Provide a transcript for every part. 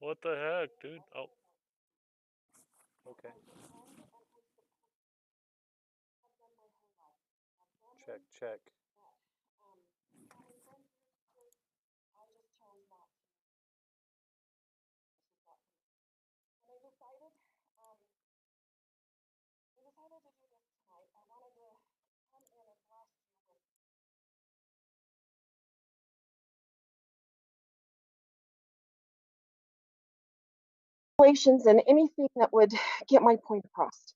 What the heck, dude? Oh. Okay. Check, check. And anything that would get my point across.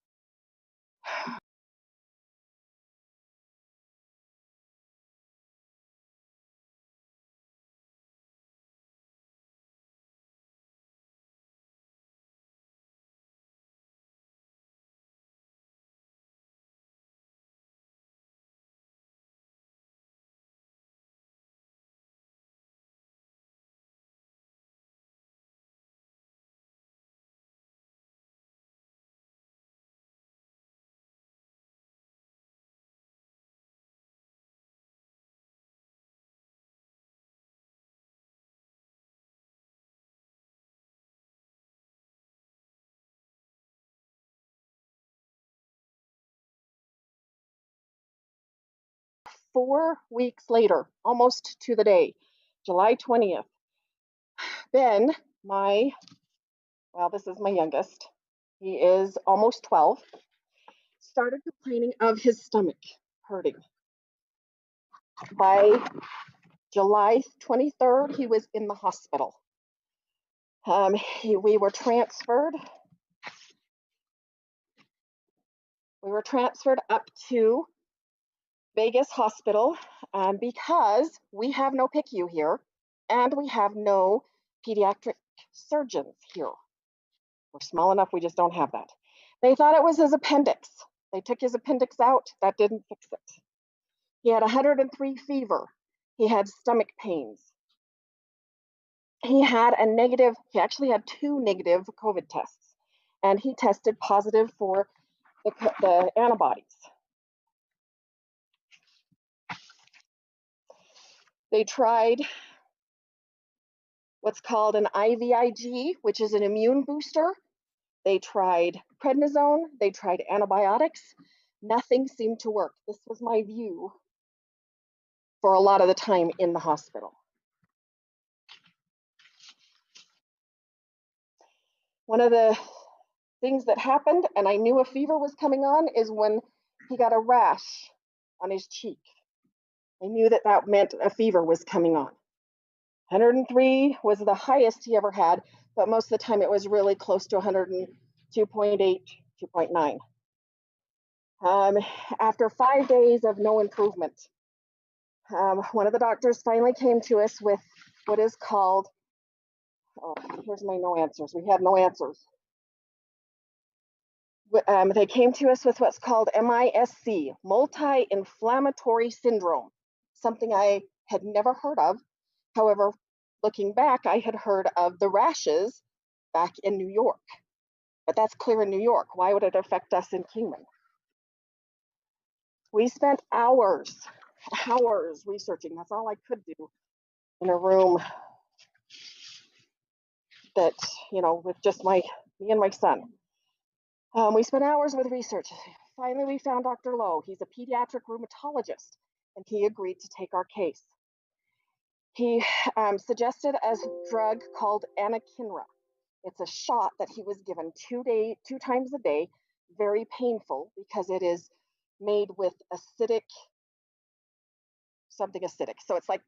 Four weeks later, almost to the day, July 20th, Ben, this is my youngest, he is almost 12, started complaining of his stomach hurting. By July 23rd, he was in the hospital. We were transferred up to Vegas Hospital because we have no PICU here and we have no pediatric surgeons here. We're small enough, we just don't have that. They thought it was his appendix. They took his appendix out, that didn't fix it. He had 103 fever. He had stomach pains. He actually had 2 negative COVID tests, and he tested positive for the antibodies. They tried what's called an IVIG, which is an immune booster. They tried prednisone, they tried antibiotics. Nothing seemed to work. This was my view for a lot of the time in the hospital. One of the things that happened, and I knew a fever was coming on, is when he got a rash on his cheek. I knew that meant a fever was coming on. 103 was the highest he ever had, but most of the time it was really close to 102.8, 2.9. After 5 days of no improvement, one of the doctors finally came to us with what is called, here's my no answers. We had no answers. They came to us with what's called MISC, multi-inflammatory syndrome, something I had never heard of. However, looking back, I had heard of the rashes back in New York, but that's clear in New York. Why would it affect us in Kingman? We spent hours researching. That's all I could do in a room that, with just me and my son. We spent hours with research. Finally, we found Dr. Lowe. He's a pediatric rheumatologist, and he agreed to take our case. He suggested a drug called anakinra. It's a shot that he was given 2 times a day, very painful because it is made with something acidic. So it's like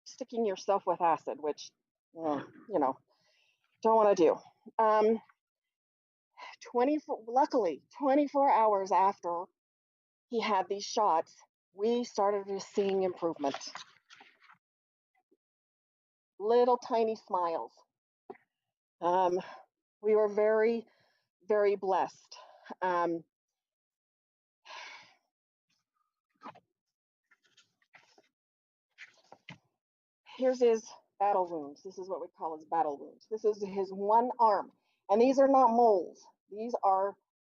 sticking yourself with acid, which, don't want to do. Luckily, 24 hours after he had these shots, we started seeing improvement. Little tiny smiles. We were very, very blessed. Here's his battle wounds. This is what we call his battle wounds. This is his one arm. And these are not moles. These are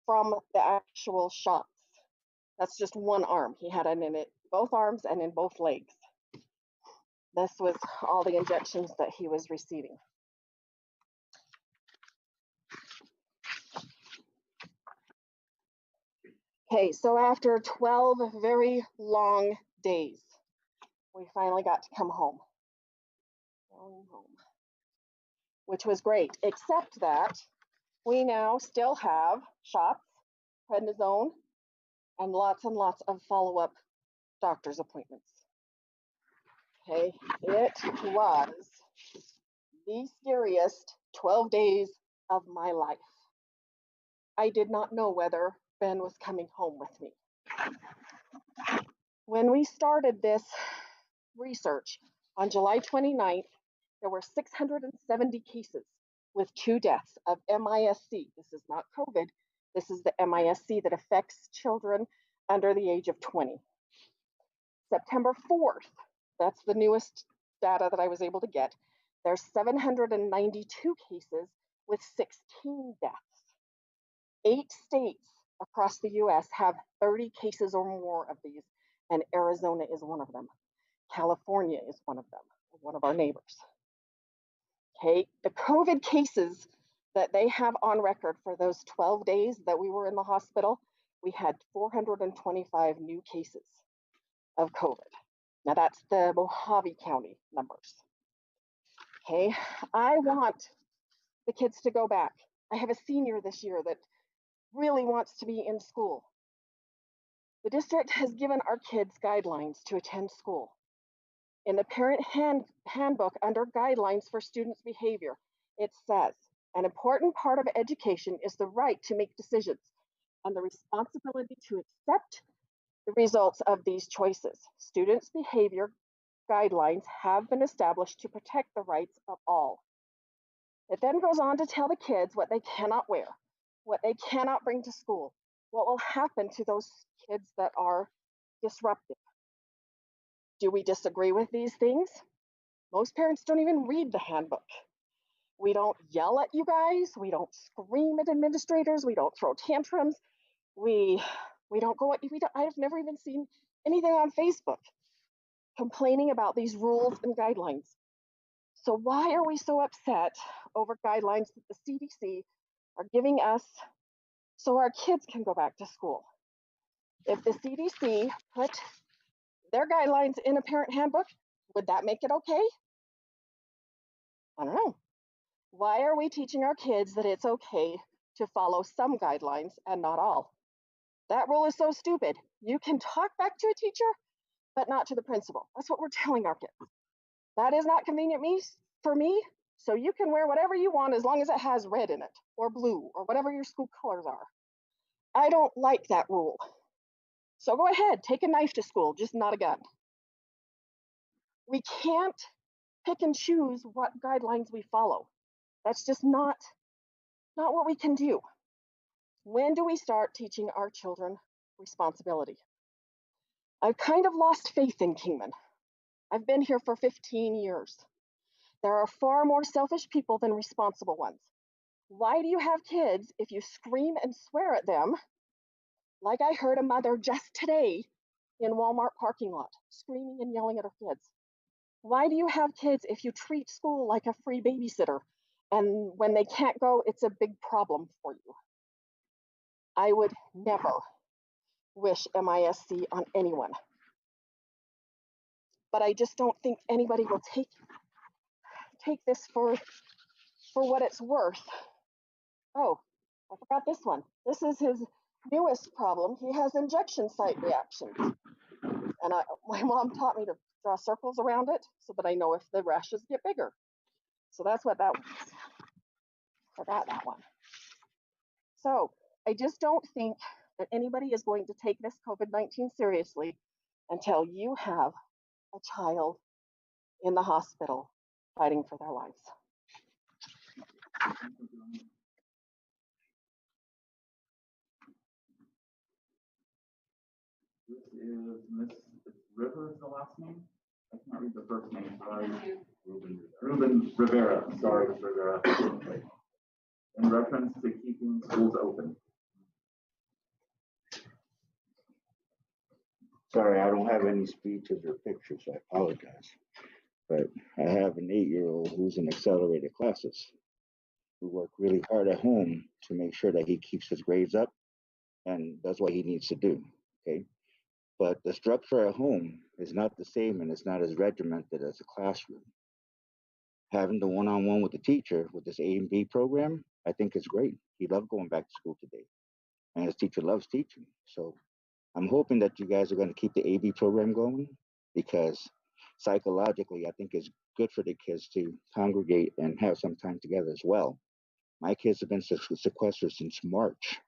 from the actual shots. That's just one arm. He had it in both arms and in both legs. This was all the injections that he was receiving. Okay, so after 12 very long days, we finally got to come home. Going home, which was great, except that we now still have shots, prednisone, and lots of follow-up doctor's appointments. Okay, it was the scariest 12 days of my life. I did not know whether Ben was coming home with me. When we started this research on July 29th, there were 670 cases with 2 deaths of MISC. This is not COVID. This is the MISC that affects children under the age of 20. September 4th, that's the newest data that I was able to get, there's 792 cases with 16 deaths. 8 states across the US have 30 cases or more of these, and Arizona is one of them. California is one of them, one of our neighbors. Okay, the COVID cases that they have on record for those 12 days that we were in the hospital, we had 425 new cases of COVID. Now that's the Mojave County numbers. Okay, I want the kids to go back. I have a senior this year that really wants to be in school. The district has given our kids guidelines to attend school. In the parent handbook under guidelines for students' behavior, it says, an important part of education is the right to make decisions and the responsibility to accept the results of these choices. Students' behavior guidelines have been established to protect the rights of all. It then goes on to tell the kids what they cannot wear, what they cannot bring to school, what will happen to those kids that are disruptive. Do we disagree with these things? Most parents don't even read the handbook. We don't yell at you guys. We don't scream at administrators. We don't throw tantrums. We don't go at you. I've never even seen anything on Facebook complaining about these rules and guidelines. So why are we so upset over guidelines that the CDC are giving us so our kids can go back to school? If the CDC put their guidelines in a parent handbook, would that make it okay? I don't know. Why are we teaching our kids that it's okay to follow some guidelines and not all? That rule is so stupid. You can talk back to a teacher, but not to the principal. That's what we're telling our kids. That is not convenient for me, so you can wear whatever you want as long as it has red in it, or blue, or whatever your school colors are. I don't like that rule. So go ahead, take a knife to school, just not a gun. We can't pick and choose what guidelines we follow. That's just not what we can do. When do we start teaching our children responsibility? I've kind of lost faith in Kingman. I've been here for 15 years. There are far more selfish people than responsible ones. Why do you have kids if you scream and swear at them? Like I heard a mother just today in Walmart parking lot, screaming and yelling at her kids. Why do you have kids if you treat school like a free babysitter and when they can't go, it's a big problem for you? I would never wish MISC on anyone. But I just don't think anybody will take this for what it's worth. Oh, I forgot this one. This is his newest problem. He has injection site reactions. And my mom taught me to draw circles around it so that I know if the rashes get bigger. So that's what that was. Forgot that one. So I just don't think that anybody is going to take this COVID-19 seriously until you have a child in the hospital fighting for their lives. This is Miss Rivers, the last name? I can't read the first name, sorry. Ruben Rivera, sorry, Rivera. In reference to keeping schools open. Sorry, I don't have any speeches or pictures, I apologize. But I have an 8-year-old who's in accelerated classes. We work really hard at home to make sure that he keeps his grades up and that's what he needs to do. Okay. But the structure at home is not the same, and it's not as regimented as a classroom. Having the one-on-one with the teacher with this A and B program, I think is great. He loved going back to school today, and his teacher loves teaching. So I'm hoping that you guys are going to keep the AB program going, because psychologically, I think it's good for the kids to congregate and have some time together as well. My kids have been sequestered since March.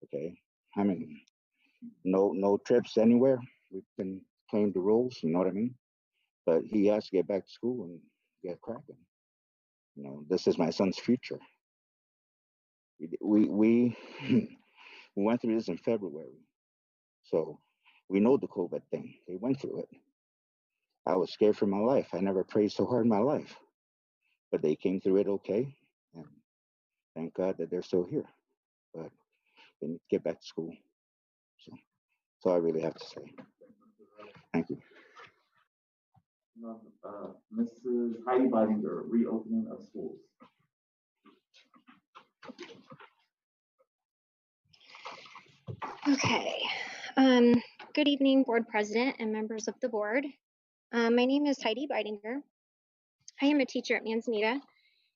Okay, I mean, no trips anywhere. We've been playing the rules. You know what I mean? But he has to get back to school and get cracking. You know, this is my son's future. We we went through this in February, so we know the COVID thing. They went through it. I was scared for my life. I never prayed so hard in my life, but they came through it okay, and thank God that they're still here. But they need to get back to school. So that's all I really have to say. Thank you. Mrs. Heidi Bidinger, reopening of schools. Okay. Good evening, board president and members of the board. My name is Heidi Bidinger. I am a teacher at Manzanita,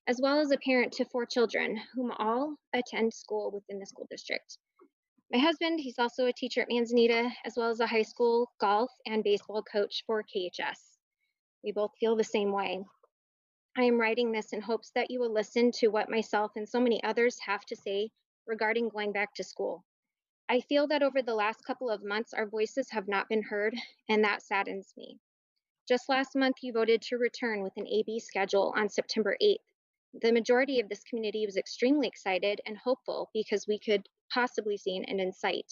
as well as a parent to 4 children whom all attend school within the school district. My husband, he's also a teacher at Manzanita, as well as a high school golf and baseball coach for KHS. We both feel the same way. I am writing this in hopes that you will listen to what myself and so many others have to say regarding going back to school. I feel that over the last couple of months, our voices have not been heard, and that saddens me. Just last month, you voted to return with an AB schedule on September 8th. The majority of this community was extremely excited and hopeful because we could possibly see an end in sight.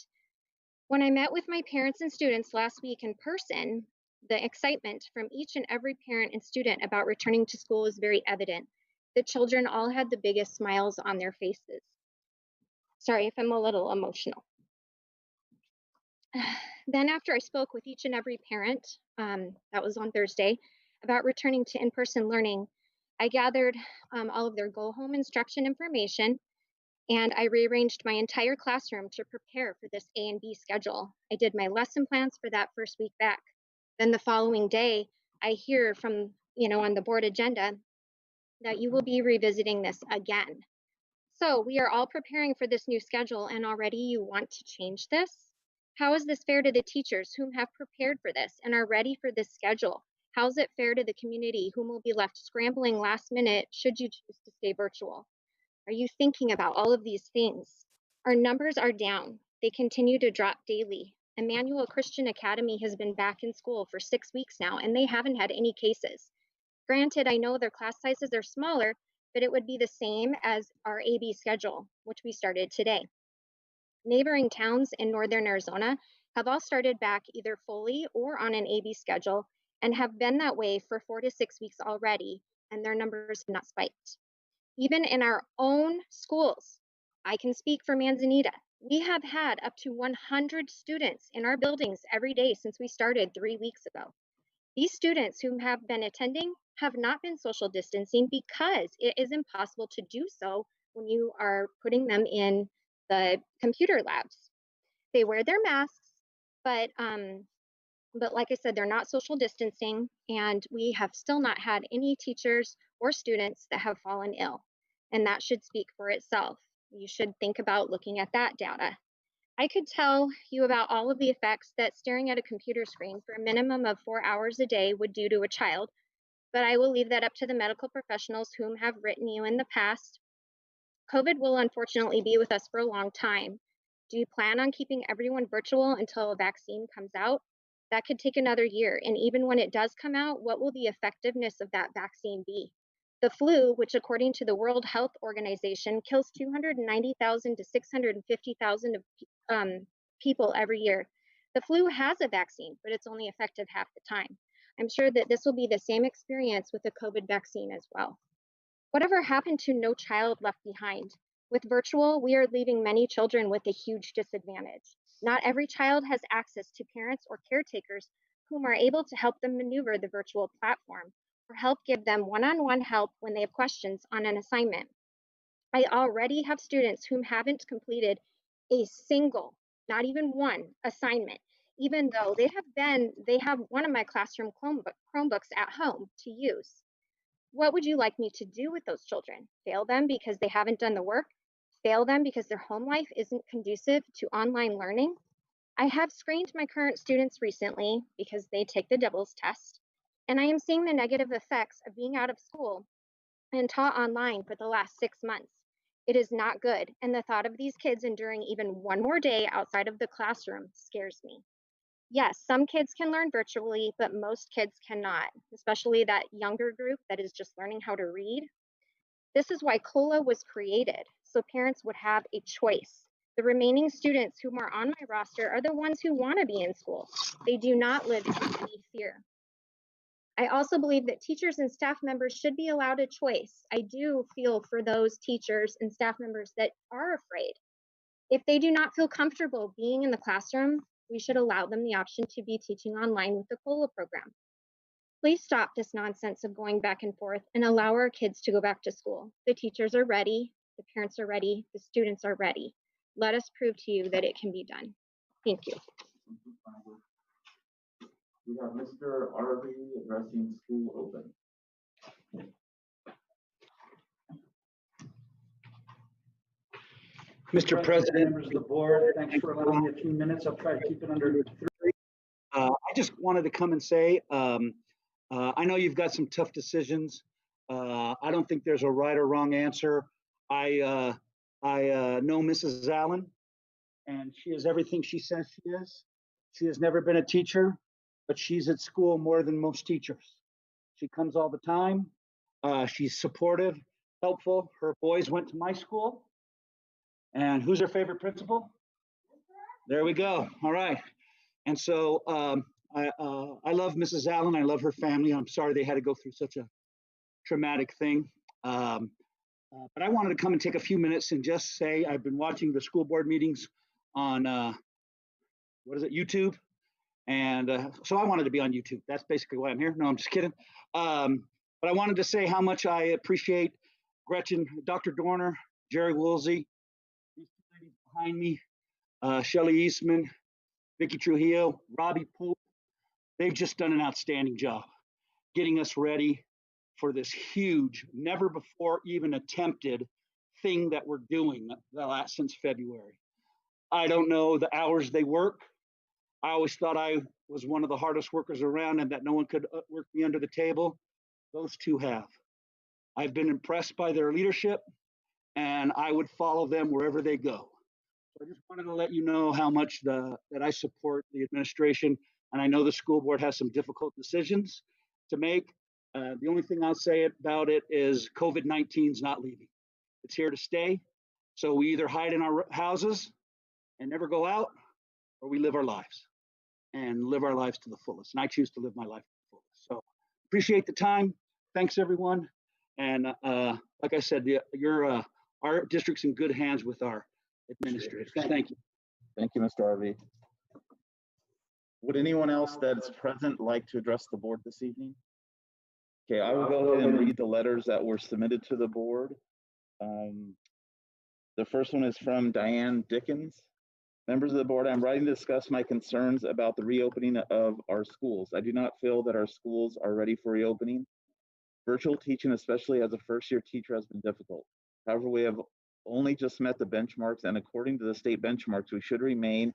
When I met with my parents and students last week in person, the excitement from each and every parent and student about returning to school is very evident. The children all had the biggest smiles on their faces. Sorry if I'm a little emotional. Then after I spoke with each and every parent, that was on Thursday, about returning to in-person learning, I gathered all of their go-home instruction information, and I rearranged my entire classroom to prepare for this A and B schedule. I did my lesson plans for that first week back. Then the following day, I hear from, on the board agenda that you will be revisiting this again. So we are all preparing for this new schedule, and already you want to change this? How is this fair to the teachers whom have prepared for this and are ready for this schedule? How is it fair to the community whom will be left scrambling last minute should you choose to stay virtual? Are you thinking about all of these things? Our numbers are down. They continue to drop daily. Emmanuel Christian Academy has been back in school for 6 weeks now, and they haven't had any cases. Granted, I know their class sizes are smaller, but it would be the same as our AB schedule, which we started today. Neighboring towns in northern Arizona have all started back either fully or on an AB schedule and have been that way for 4 to 6 weeks already, and their numbers have not spiked. Even in our own schools, I can speak for Manzanita, we have had up to 100 students in our buildings every day since we started 3 weeks ago. These students who have been attending have not been social distancing because it is impossible to do so when you are putting them in the computer labs. They wear their masks, but like I said, they're not social distancing, and we have still not had any teachers or students that have fallen ill. And that should speak for itself. You should think about looking at that data. I could tell you about all of the effects that staring at a computer screen for a minimum of 4 hours a day would do to a child, but I will leave that up to the medical professionals whom have written you in the past. COVID will unfortunately be with us for a long time. Do you plan on keeping everyone virtual until a vaccine comes out? That could take another year, and even when it does come out, what will the effectiveness of that vaccine be? The flu, which according to the World Health Organization kills 290,000 to 650,000 people every year. The flu has a vaccine, but it's only effective half the time. I'm sure that this will be the same experience with the COVID vaccine as well. Whatever happened to No Child Left Behind? With virtual, we are leaving many children with a huge disadvantage. Not every child has access to parents or caretakers whom are able to help them maneuver the virtual platform or help give them one-on-one help when they have questions on an assignment. I already have students whom haven't completed a single, not even one assignment, even though they have one of my classroom Chromebooks at home to use. What would you like me to do with those children? Fail them because they haven't done the work? Fail them because their home life isn't conducive to online learning? I have screened my current students recently because they take the devil's test, and I am seeing the negative effects of being out of school and taught online for the last 6 months. It is not good, and the thought of these kids enduring even one more day outside of the classroom scares me. Yes, some kids can learn virtually, but most kids cannot, especially that younger group that is just learning how to read. This is why COLA was created, so parents would have a choice. The remaining students who are on my roster are the ones who want to be in school. They do not live in any fear. I also believe that teachers and staff members should be allowed a choice. I do feel for those teachers and staff members that are afraid. If they do not feel comfortable being in the classroom, we should allow them the option to be teaching online with the COLA program. Please stop this nonsense of going back and forth and allow our kids to go back to school. The teachers are ready, the parents are ready, the students are ready. Let us prove to you that it can be done. Thank you. We have Mr. Arby addressing school open. Mr. President, members of the board, thanks for allowing me a few minutes. I'll try to keep it under 3. I just wanted to come and say, I know you've got some tough decisions. I don't think there's a right or wrong answer. I know Mrs. Allen, and she is everything she says she is. She has never been a teacher, but she's at school more than most teachers. She comes all the time. She's supportive, helpful. Her boys went to my school. And who's her favorite principal? There we go. All right. And so I love Mrs. Allen. I love her family. I'm sorry they had to go through such a traumatic thing. But I wanted to come and take a few minutes and just say I've been watching the school board meetings on, YouTube. And so I wanted to be on YouTube. That's basically why I'm here. No, I'm just kidding. But I wanted to say how much I appreciate Gretchen, Dr. Dorner, Jerry Woolsey, these two ladies behind me, Shelly Eastman, Vicky Trujillo, Robbie Pope. They've just done an outstanding job getting us ready for this huge, never before even attempted thing that we're doing since February. I don't know the hours they work. I always thought I was one of the hardest workers around and that no one could work me under the table. Those two have. I've been impressed by their leadership, and I would follow them wherever they go. So I just wanted to let you know how much that I support the administration, and I know the school board has some difficult decisions to make. The only thing I'll say about it is COVID-19 is not leaving. It's here to stay. So we either hide in our houses and never go out, or we live our lives and live our lives to the fullest. And I choose to live my life to the fullest. So appreciate the time. Thanks, everyone. And like I said, our district's in good hands with our administrators. Thank you. Thank you, Mr. Arby. Would anyone else that's present like to address the board this evening? Okay, I will go ahead and read the letters that were submitted to the board. The first one is from Diane Dickens. Members of the board, I'm writing to discuss my concerns about the reopening of our schools. I do not feel that our schools are ready for reopening. Virtual teaching, especially as a first-year teacher, has been difficult. However, we have only just met the benchmarks, and according to the state benchmarks, we should remain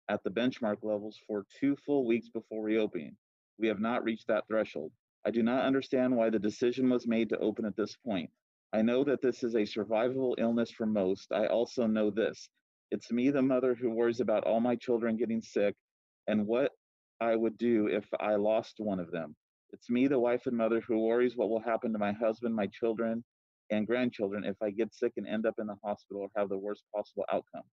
at the benchmark levels for 2 full weeks before reopening. We have not reached that threshold. I do not understand why the decision was made to open at this point. I know that this is a survivable illness for most. I also know this. It's me, the mother, who worries about all my children getting sick and what I would do if I lost one of them. It's me, the wife and mother, who worries what will happen to my husband, my children, and grandchildren if I get sick and end up in the hospital or have the worst possible outcome.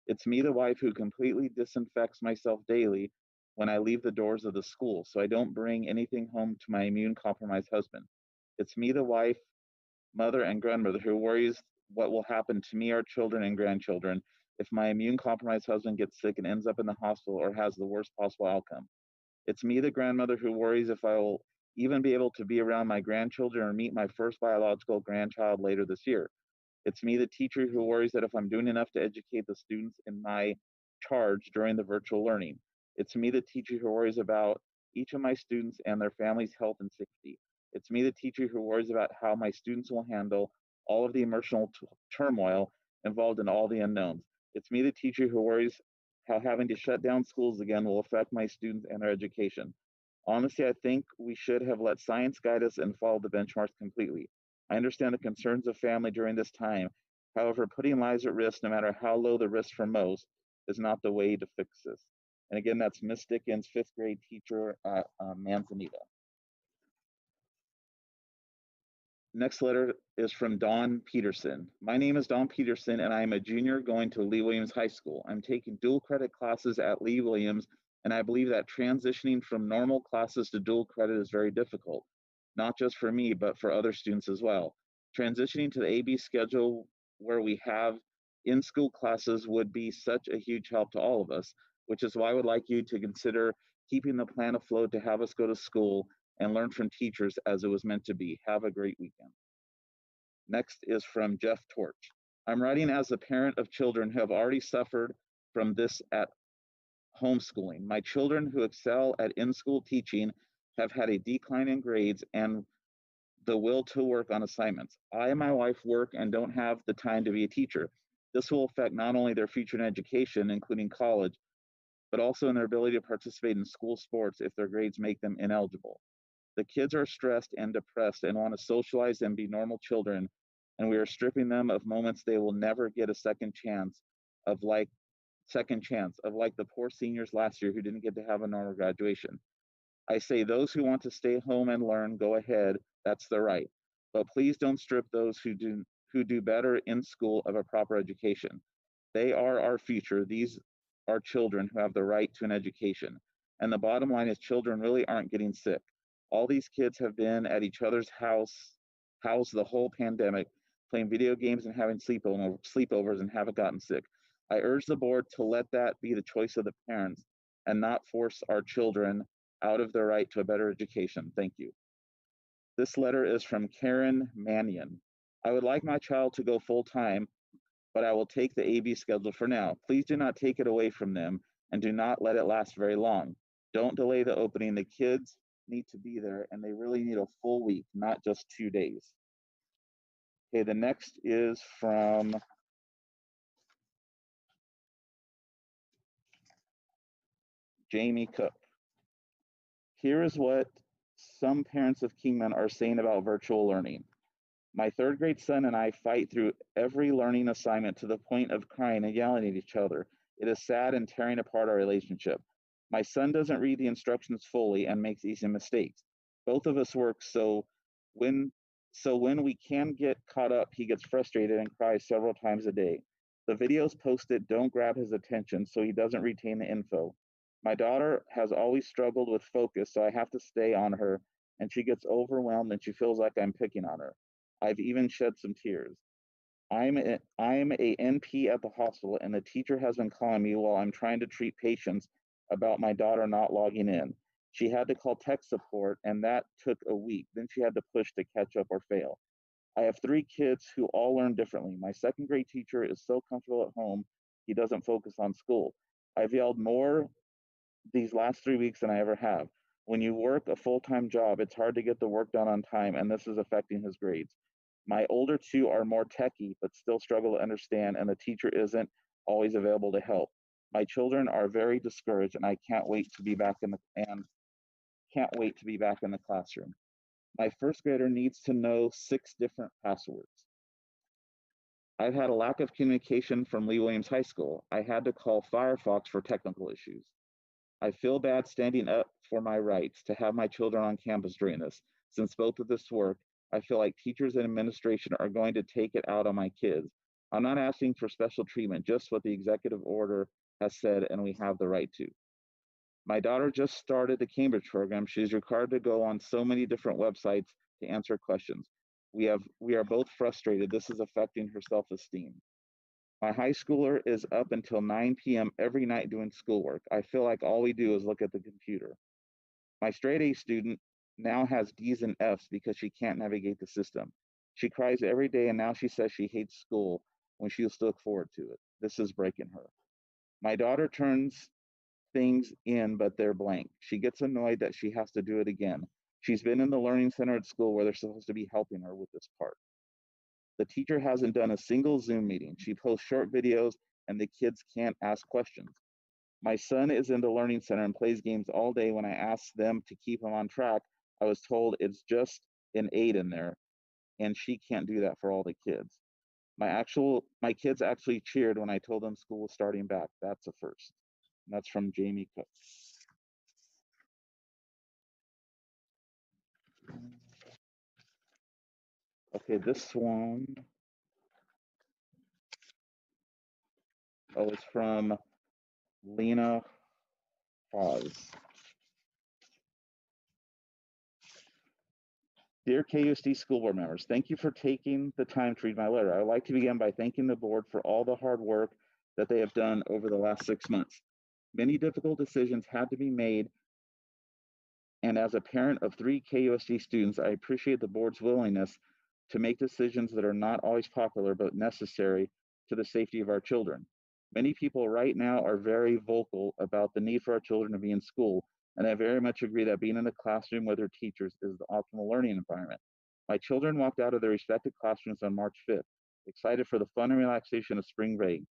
It's me, the wife, who completely disinfects myself daily when I leave the doors of the school so I don't bring anything home to my immune-compromised husband. It's me, the wife, mother, and grandmother, who worries what will happen to me, our children, and grandchildren if my immune-compromised husband gets sick and ends up in the hospital or has the worst possible outcome. It's me, the grandmother, who worries if I will even be able to be around my grandchildren or meet my first biological grandchild later this year. It's me, the teacher, who worries that if I'm doing enough to educate the students in my charge during the virtual learning. It's me, the teacher, who worries about each of my students and their families' health and safety. It's me, the teacher, who worries about how my students will handle all of the emotional turmoil involved in all the unknowns. It's me, the teacher, who worries how having to shut down schools again will affect my students and their education. Honestly, I think we should have let science guide us and follow the benchmarks completely. I understand the concerns of family during this time. However, putting lives at risk, no matter how low the risk for most, is not the way to fix this. And again, that's Miss Dickens, fifth grade teacher at Manzanita. Next letter is from Dawn Peterson. My name is Dawn Peterson, and I am a junior going to Lee Williams High School. I'm taking dual credit classes at Lee Williams, and I believe that transitioning from normal classes to dual credit is very difficult, not just for me, but for other students as well. Transitioning to the AB schedule where we have in-school classes would be such a huge help to all of us, which is why I would like you to consider keeping the plan afloat to have us go to school and learn from teachers as it was meant to be. Have a great weekend. Next is from Jeff Torch. I'm writing as a parent of children who have already suffered from this at homeschooling. My children who excel at in-school teaching have had a decline in grades and the will to work on assignments. I and my wife work and don't have the time to be a teacher. This will affect not only their future in education, including college, but also in their ability to participate in school sports if their grades make them ineligible. The kids are stressed and depressed and want to socialize and be normal children, and we are stripping them of moments they will never get a second chance of like the poor seniors last year who didn't get to have a normal graduation. I say those who want to stay home and learn, go ahead, that's their right. But please don't strip those who do better in school of a proper education. They are our future. These are children who have the right to an education. And the bottom line is children really aren't getting sick. All these kids have been at each other's house the whole pandemic, playing video games and having sleepovers and haven't gotten sick. I urge the board to let that be the choice of the parents and not force our children out of their right to a better education. Thank you. This letter is from Karen Mannion. I would like my child to go full time, but I will take the AB schedule for now. Please do not take it away from them and do not let it last very long. Don't delay the opening. The kids need to be there and they really need a full week, not just 2 days. Okay, the next is from Jamie Cook. Here is what some parents of Kingman are saying about virtual learning. My third grade son and I fight through every learning assignment to the point of crying and yelling at each other. It is sad and tearing apart our relationship. My son doesn't read the instructions fully and makes easy mistakes. Both of us work, so when we can get caught up, he gets frustrated and cries several times a day. The videos posted don't grab his attention, so he doesn't retain the info. My daughter has always struggled with focus, so I have to stay on her, and she gets overwhelmed and she feels like I'm picking on her. I've even shed some tears. I'm a NP at the hospital, and the teacher has been calling me while I'm trying to treat patients about my daughter not logging in. She had to call tech support, and that took a week. Then she had to push to catch up or fail. I have 3 kids who all learn differently. My second grade teacher is so comfortable at home, he doesn't focus on school. I've yelled more these last 3 weeks than I ever have. When you work a full-time job, it's hard to get the work done on time, and this is affecting his grades. My older 2 are more techy, but still struggle to understand, and the teacher isn't always available to help. My children are very discouraged, and I can't wait to be back in the classroom. My first grader needs to know 6 different passwords. I've had a lack of communication from Lee Williams High School. I had to call Firefox for technical issues. I feel bad standing up for my rights to have my children on campus during this. Since both of this work, I feel like teachers and administration are going to take it out on my kids. I'm not asking for special treatment, just what the executive order has said, and we have the right to. My daughter just started the Cambridge program. She's required to go on so many different websites to answer questions. We are both frustrated. This is affecting her self-esteem. My high schooler is up until 9 p.m. every night doing schoolwork. I feel like all we do is look at the computer. My straight A student now has D's and F's because she can't navigate the system. She cries every day, and now she says she hates school when she used to look forward to it. This is breaking her. My daughter turns things in, but they're blank. She gets annoyed that she has to do it again. She's been in the learning center at school where they're supposed to be helping her with this part. The teacher hasn't done a single Zoom meeting. She posts short videos and the kids can't ask questions. My son is in the learning center and plays games all day. When I asked them to keep him on track, I was told it's just an aid in there, and she can't do that for all the kids. My kids actually cheered when I told them school was starting back. That's a first. And that's from Jamie Cook. Okay, this one. Oh, it's from Lena Hawes. Dear KUSD school board members, thank you for taking the time to read my letter. I would like to begin by thanking the board for all the hard work that they have done over the last 6 months. Many difficult decisions had to be made, and as a parent of 3 KUSD students, I appreciate the board's willingness to make decisions that are not always popular but necessary to the safety of our children. Many people right now are very vocal about the need for our children to be in school, and I very much agree that being in the classroom with their teachers is the optimal learning environment. My children walked out of their respective classrooms on March 5th, excited for the fun and relaxation of spring break,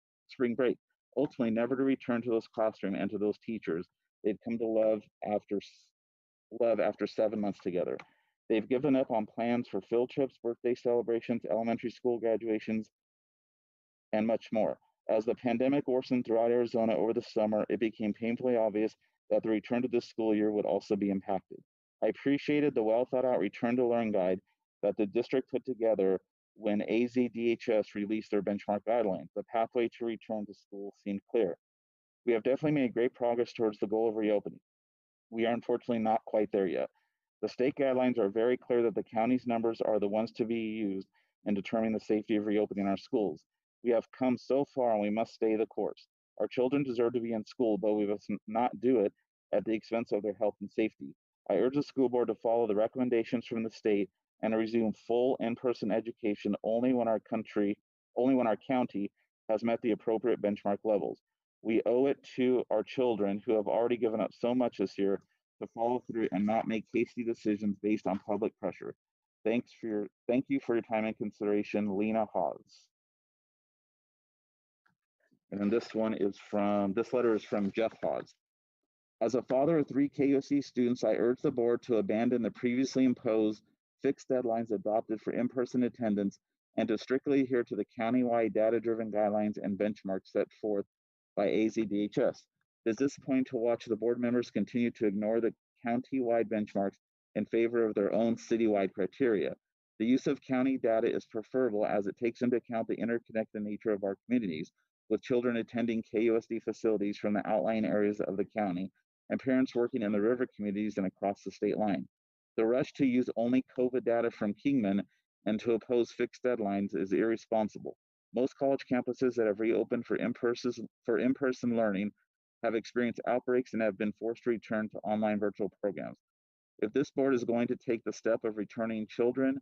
ultimately never to return to those classrooms and to those teachers they'd come to love after 7 months together. They've given up on plans for field trips, birthday celebrations, elementary school graduations, and much more. As the pandemic worsened throughout Arizona over the summer, it became painfully obvious that the return to this school year would also be impacted. I appreciated the well thought out return to learn guide that the district put together when AZDHS released their benchmark guidelines. The pathway to return to school seemed clear. We have definitely made great progress towards the goal of reopening. We are unfortunately not quite there yet. The state guidelines are very clear that the county's numbers are the ones to be used in determining the safety of reopening our schools. We have come so far and we must stay the course. Our children deserve to be in school, but we must not do it at the expense of their health and safety. I urge the school board to follow the recommendations from the state and to resume full in-person education only when our county has met the appropriate benchmark levels. We owe it to our children who have already given up so much this year to follow through and not make hasty decisions based on public pressure. Thank you for your time and consideration, Lena Hawes. And then this letter is from Jeff Hawes. As a father of 3 KUSD students, I urge the board to abandon the previously imposed fixed deadlines adopted for in-person attendance and to strictly adhere to the countywide data-driven guidelines and benchmarks set forth by AZDHS. It is disappointing to watch the board members continue to ignore the county-wide benchmarks in favor of their own citywide criteria. The use of county data is preferable as it takes into account the interconnected nature of our communities, with children attending KUSD facilities from the outlying areas of the county and parents working in the river communities and across the state line. The rush to use only COVID data from Kingman and to oppose fixed deadlines is irresponsible. Most college campuses that have reopened for in-person learning have experienced outbreaks and have been forced to return to online virtual programs. If this board is going to take the step of returning children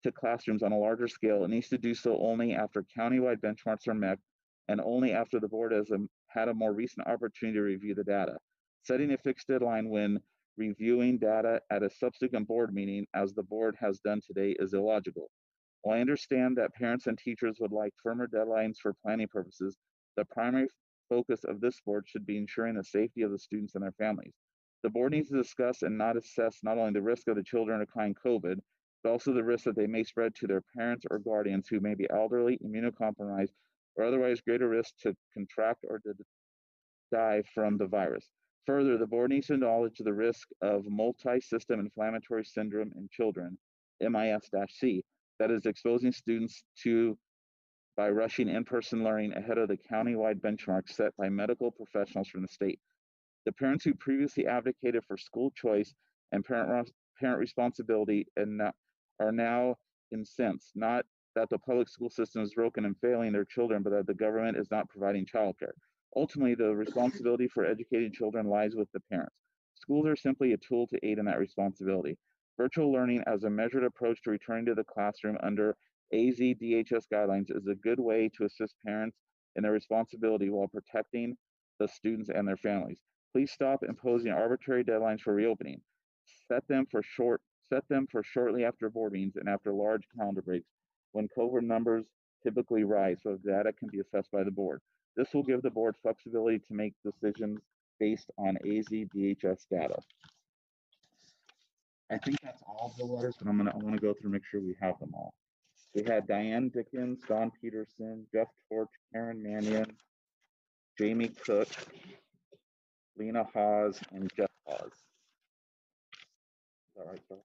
to classrooms on a larger scale, it needs to do so only after countywide benchmarks are met and only after the board has had a more recent opportunity to review the data. Setting a fixed deadline when reviewing data at a subsequent board meeting, as the board has done today, is illogical. While I understand that parents and teachers would like firmer deadlines for planning purposes, the primary focus of this board should be ensuring the safety of the students and their families. The board needs to discuss and not assess not only the risk of the children acquiring COVID, but also the risk that they may spread to their parents or guardians who may be elderly, immunocompromised, or otherwise greater risk to contract or to die from the virus. Further, the board needs to acknowledge the risk of multi-system inflammatory syndrome in children, MIS-C, that is exposing students to by rushing in-person learning ahead of the county-wide benchmarks set by medical professionals from the state. The parents who previously advocated for school choice and parent responsibility are now incensed, not that the public school system is broken and failing their children, but that the government is not providing childcare. Ultimately, the responsibility for educating children lies with the parents. Schools are simply a tool to aid in that responsibility. Virtual learning as a measured approach to returning to the classroom under AZDHS guidelines is a good way to assist parents in their responsibility while protecting the students and their families. Please stop imposing arbitrary deadlines for reopening. Set them for shortly after board meetings and after large calendar breaks when COVID numbers typically rise so data can be assessed by the board. This will give the board flexibility to make decisions based on AZDHS data. I think that's all the letters, but I want to go through and make sure we have them all. We had Diane Dickens, Don Peterson, Jeff Torch, Karen Mannion, Jamie Cook, Lena Hawes, and Jeff Hawes. Is that right, Jeff?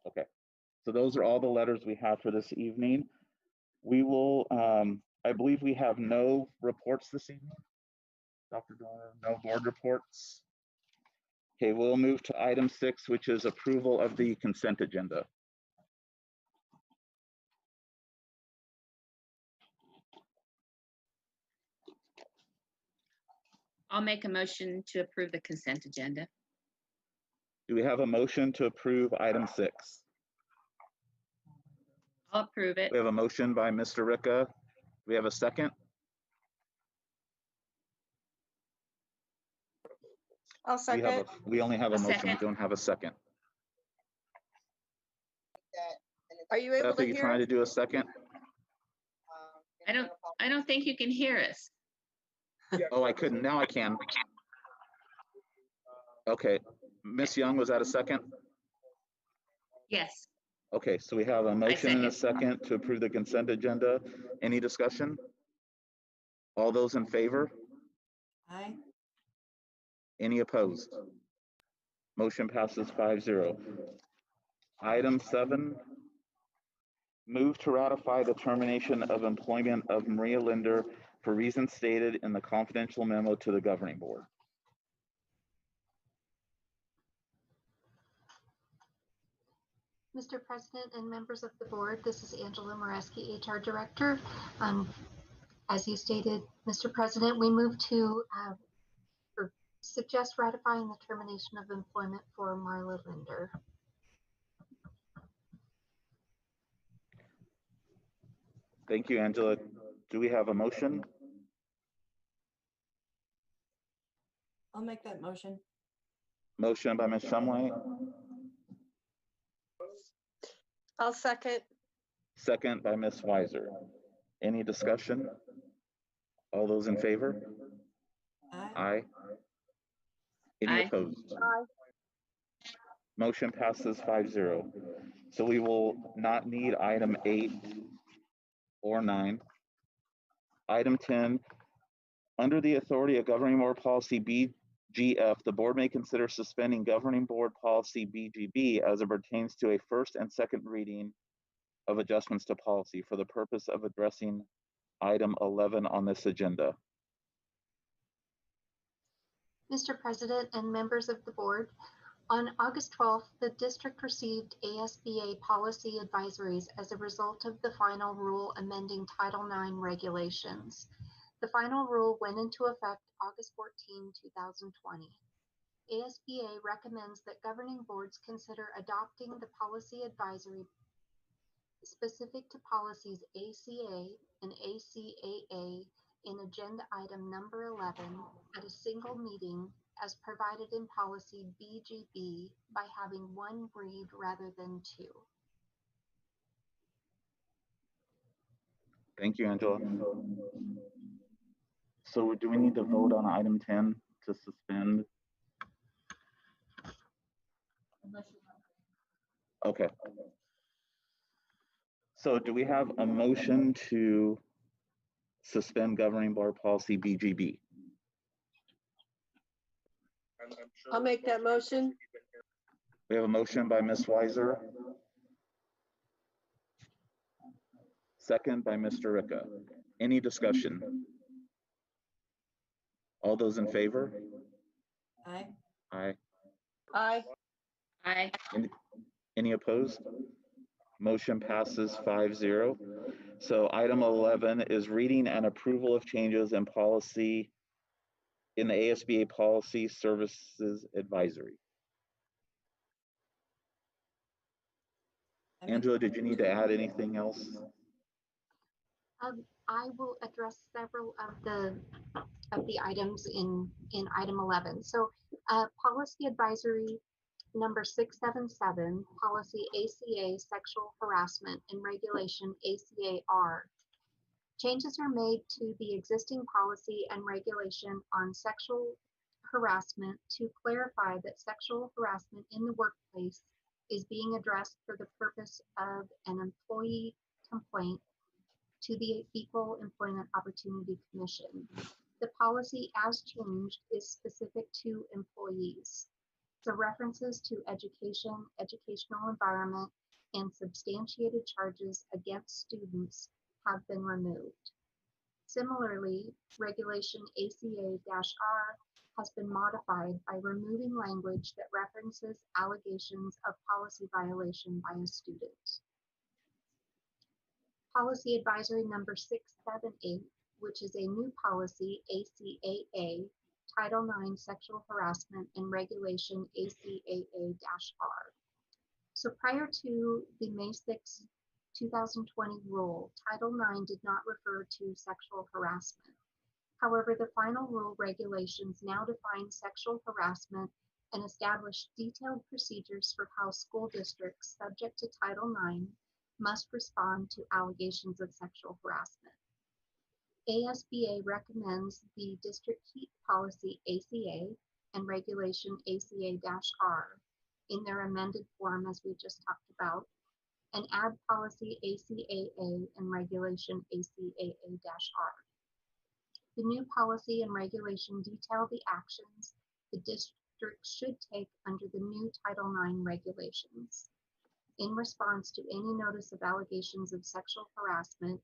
Okay. So those are all the letters we have for this evening. We will, I believe we have no reports this evening. Dr. Dorner, no board reports. Okay, we'll move to item 6, which is approval of the consent agenda. I'll make a motion to approve the consent agenda. Do we have a motion to approve item 6? I'll approve it. We have a motion by Mr. Ricca. Do we have a second? I'll second. We only have a motion. Second. We don't have a second. Are you able Beth, to are you hear? trying to do a second? I don't think you can hear us. Oh, I couldn't. Now I can. Okay. Miss Young, was that a second? Yes. Okay, so we have a motion and a second to approve the consent agenda. Any discussion? All those in favor? Aye. Any opposed? Motion passes 5-0. Item 7, move to ratify the termination of employment of Maria Linder for reasons stated in the confidential memo to the governing board. Mr. President and members of the board, this is Angela Moreski, HR Director. As you stated, Mr. President, we move to suggest ratifying the termination of employment for Marla Linder. Thank you, Angela. Do we have a motion? I'll make that motion. Motion by Ms. Shumway, I'll second. second by Ms. Weiser. Any discussion? All those in favor? Aye. Aye. Any Aye. opposed? Aye. Motion passes 5-0. So we will not need item 8 or 9. Item 10, under the authority of Governing Board Policy BGF, the board may consider suspending Governing Board Policy BGB as it pertains to a first and second reading of adjustments to policy for the purpose of addressing item 11 on this agenda. Mr. President and members of the board, on August 12th, the district received ASBA policy advisories as a result of the final rule amending Title IX regulations. The final rule went into effect August 14, 2020. ASBA recommends that governing boards consider adopting the policy advisory specific to policies ACA and ACAA in agenda item number 11 at a single meeting as provided in policy BGB by having one read rather than two. Thank you, Angela. So do we need to vote on item 10 to suspend? Okay. So do we have a motion to suspend Governing Board Policy BGB? I'll make that motion. We have a motion by Ms. Weiser. Second by Mr. Ricca. Any discussion? All those in favor? Aye. Aye. Aye. Aye. Any opposed? Motion passes 5-0. So item 11 is reading and approval of changes in policy in the ASBA Policy Services Advisory. Angela, did you need to add anything else? I will address several of the items in item 11. So policy advisory number 677, policy ACA sexual harassment and regulation ACAR. Changes are made to the existing policy and regulation on sexual harassment to clarify that sexual harassment in the workplace is being addressed for the purpose of an employee complaint to the Equal Employment Opportunity Commission. The policy as changed is specific to employees. So references to education, educational environment, and substantiated charges against students have been removed. Similarly, regulation ACA-R has been modified by removing language that references allegations of policy violation by a student. Policy advisory number 678, which is a new policy ACAA, Title IX Sexual Harassment and Regulation ACAA-R. So prior to the May 6, 2020 rule, Title IX did not refer to sexual harassment. However, the final rule regulations now define sexual harassment and establish detailed procedures for how school districts subject to Title IX must respond to allegations of sexual harassment. ASBA recommends the district keep policy ACA and regulation ACA-R in their amended form, as we just talked about, and add policy ACAA and regulation ACAA-R. The new policy and regulation detail the actions the district should take under the new Title IX regulations in response to any notice of allegations of sexual harassment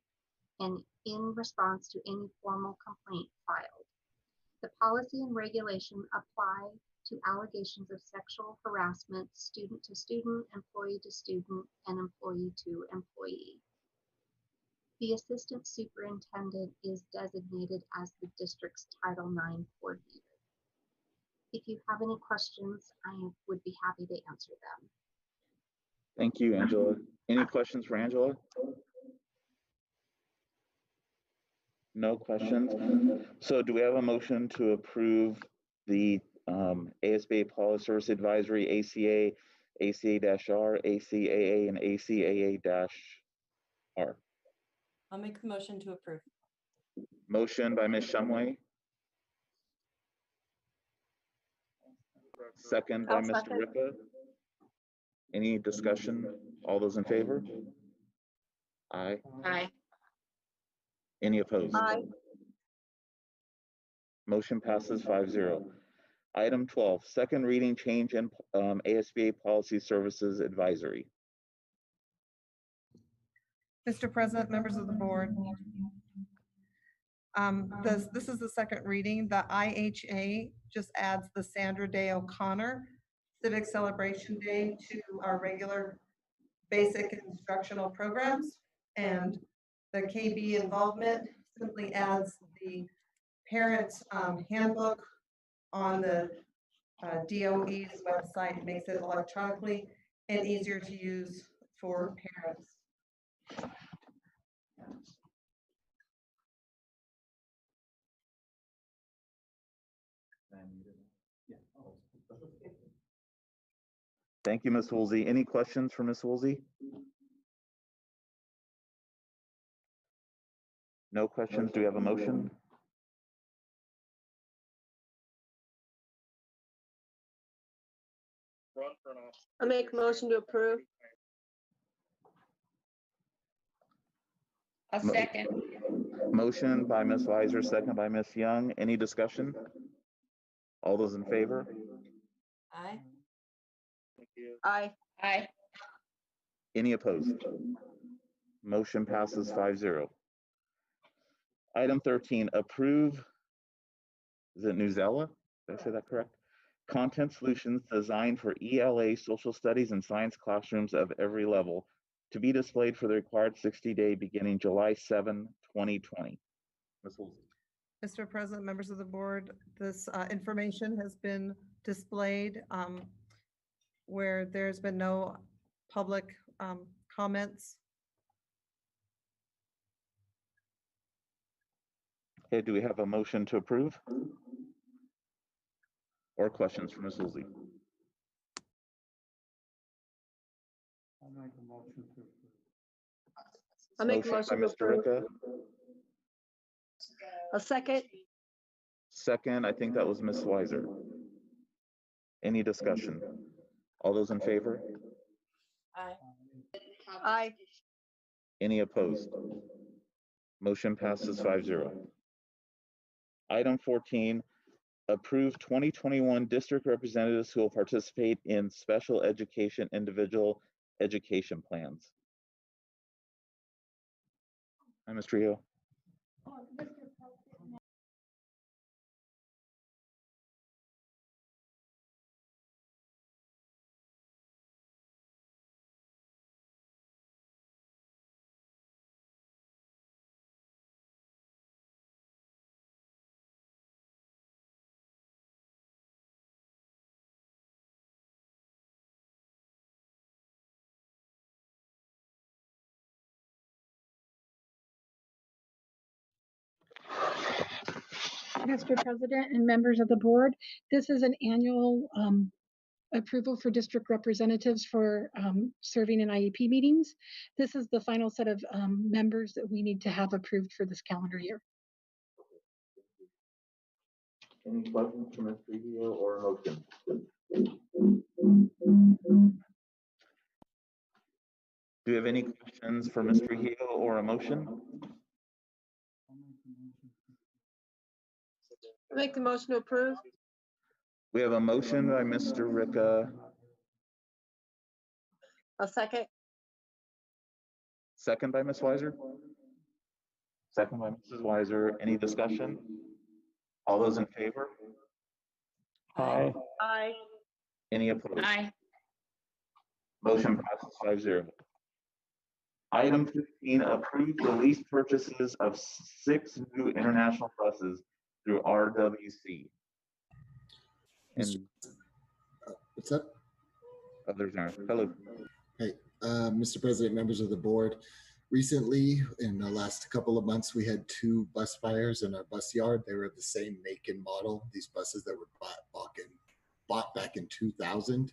and in response to any formal complaint filed. The policy and regulation apply to allegations of sexual harassment, student to student, employee to student, and employee to employee. The assistant superintendent is designated as the district's Title IX coordinator. If you have any questions, I would be happy to answer them. Thank you, Angela. Any questions for Angela? No questions. So do we have a motion to approve the ASBA Policy Service Advisory ACA, ACA-R, ACAA, and ACAA-R? I'll make the motion to approve. Motion by Ms. Shumway. Second by I'll Mr. second. Ripa. Any discussion? All those in favor? Aye. Aye. Any opposed? Aye. Motion passes 5-0. Item 12, second reading change in ASBA Policy Services Advisory. Mr. President, members of the board. This is the second reading. The IHA just adds the Sandra Day O'Connor Civic Celebration Day to our regular basic instructional programs. And the KB involvement simply adds the parents' handbook on the DOE's website. It makes it electronically and easier to use for parents. Thank you, Ms. Woolsey. Any questions for Ms. Woolsey? No questions. Do we have a motion? Run for an officer. I'll make a motion to approve. A second. Motion by Ms. Weiser, second by Ms. Young. Any discussion? All those in favor? Aye. Thank you. Aye. Aye. Any opposed? Motion passes 5-0. Item 13, approve, is it Newzella? Did I say that correct? Content solutions designed for ELA social studies and science classrooms of every level to be displayed for the required 60-day beginning July 7, 2020. Ms. Woolsey. Mr. President, members of the board, this information has been displayed where there's been no public comments. Okay, do we have a motion to approve? Or questions from Ms. Woolsey? I'll make a motion to approve. By Mr. Ricca, A second. second, I think that was Ms. Weiser. Any discussion? All those in favor? Aye. Aye. Any opposed? Motion passes 5-0. Item 14, approve 2021 district representatives who will participate in special education individual education plans. Hi, Mr. Hill. Mr. President and members of the board, this is an annual approval for district representatives for serving in IEP meetings. This is the final set of members that we need to have approved for this calendar year. Any questions for Ms. Trujillo or a motion? Do you have any questions for Ms. Trujillo or a motion? Make the motion to approve. We have a motion by Mr. Ricca, A second. second by Ms. Weiser. Second by Mrs. Weiser. Any discussion? All those in favor? Aye. Aye. Any opposed? Aye. Motion passes 5-0. Item 15, approve the lease purchases of 6 new international buses through RWC. And What's up? others are. Hello. Hey, Mr. President, members of the board. Recently, in the last couple of months, we had 2 bus fires in our bus yard. They were of the same make and model. These buses that were bought back in 2000.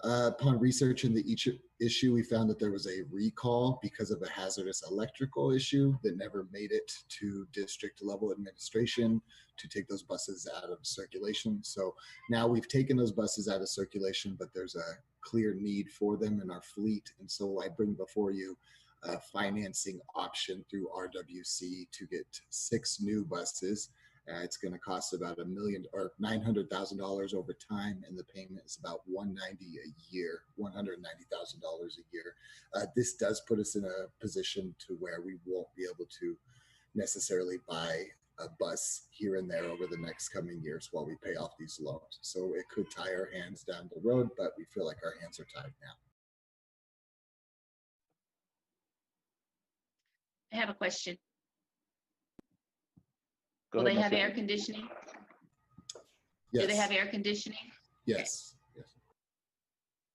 Upon research into each issue, we found that there was a recall because of a hazardous electrical issue that never made it to district level administration to take those buses out of circulation. So now we've taken those buses out of circulation, but there's a clear need for them in our fleet. And so I bring before you a financing option through RWC to get 6 new buses. It's going to cost about $1 million or $900,000 over time, and the payment is about $190,000 a year. This does put us in a position to where we won't be able to necessarily buy a bus here and there over the next coming years while we pay off these loans. So it could tie our hands down the road, but we feel like our hands are tied now. I have a question. Go Will ahead, they have Ms. air Ricca. conditioning? Yes. Do they have air conditioning? Yes. Yes.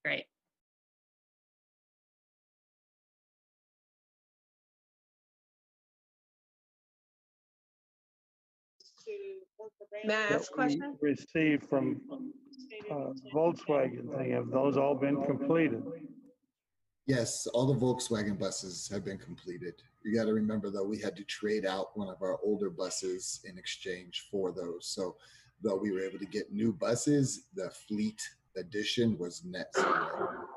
Great. May I ask a question? Received from Volkswagen thing, have those all been completed? Yes, all the Volkswagen buses have been completed. You got to remember, though, we had to trade out one of our older buses in exchange for those. So though we were able to get new buses, the fleet addition was net 0.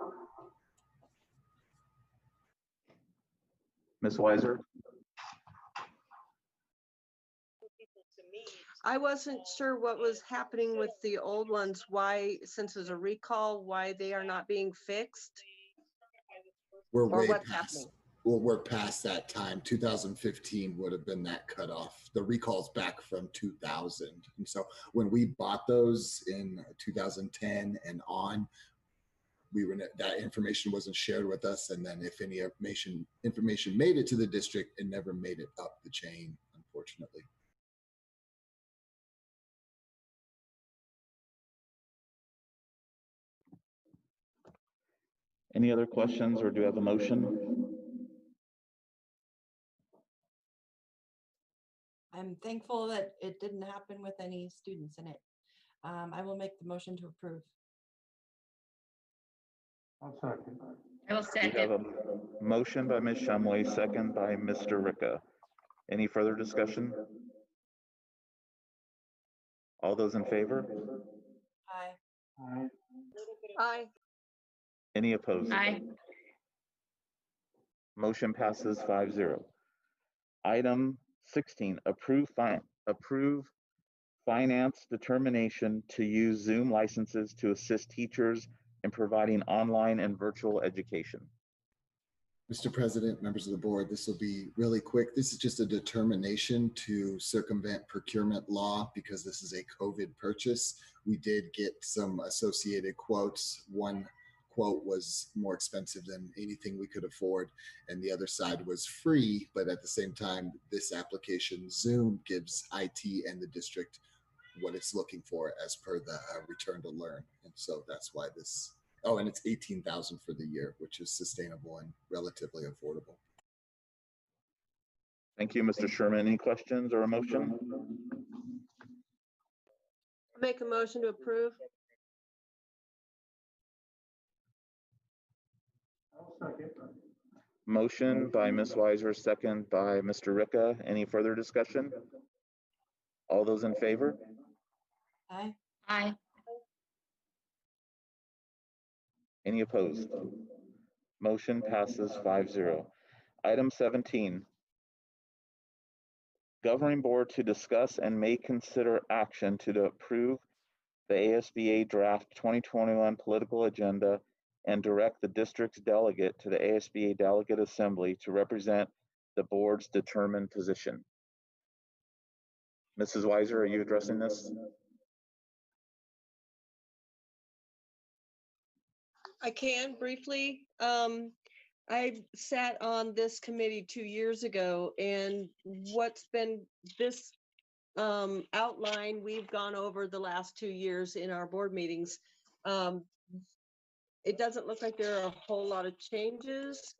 Ms. Weiser. I wasn't sure what was happening with the old ones, why, since there's a recall, why they are not being fixed? We're Or way what's past. happening? Well, we're past that time. 2015 would have been that cutoff. The recall's back from 2000. And so when we bought those in 2010 and on, that information wasn't shared with us. And then if any information made it to the district, it never made it up the chain, unfortunately. Any other questions, or do you have a motion? I'm thankful that it didn't happen with any students in it. I will make the motion to approve. I will We have second. a motion by Ms. Shumway, second by Mr. Ricca. Any further discussion? All those in favor? Aye. Aye. Any opposed? Aye. Motion passes 5-0. Item 16, approve finance determination to use Zoom licenses to assist teachers in providing online and virtual education. Mr. President, members of the board, this will be really quick. This is just a determination to circumvent procurement law because this is a COVID purchase. We did get some associated quotes. One quote was more expensive than anything we could afford, and the other side was free, but at the same time, this application, Zoom, gives IT and the district what it's looking for as per the return to learn. And so that's why this. Oh, and it's $18,000 for the year, which is sustainable and relatively affordable. Thank you, Mr. Sherman. Any questions or a motion? Make a motion to approve. Motion by Ms. Weiser, second by Mr. Ricca. Any further discussion? All those in favor? Aye. Aye. Any opposed? Motion passes 5-0. Item 17. Governing board to discuss and may consider action to approve the ASBA draft 2021 political agenda and direct the district's delegate to the ASBA Delegate Assembly to represent the board's determined position. Mrs. Weiser, are you addressing this? I can briefly. I sat on this committee 2 years ago, and what's been this outline we've gone over the last 2 years in our board meetings. It doesn't look like there are a whole lot of changes.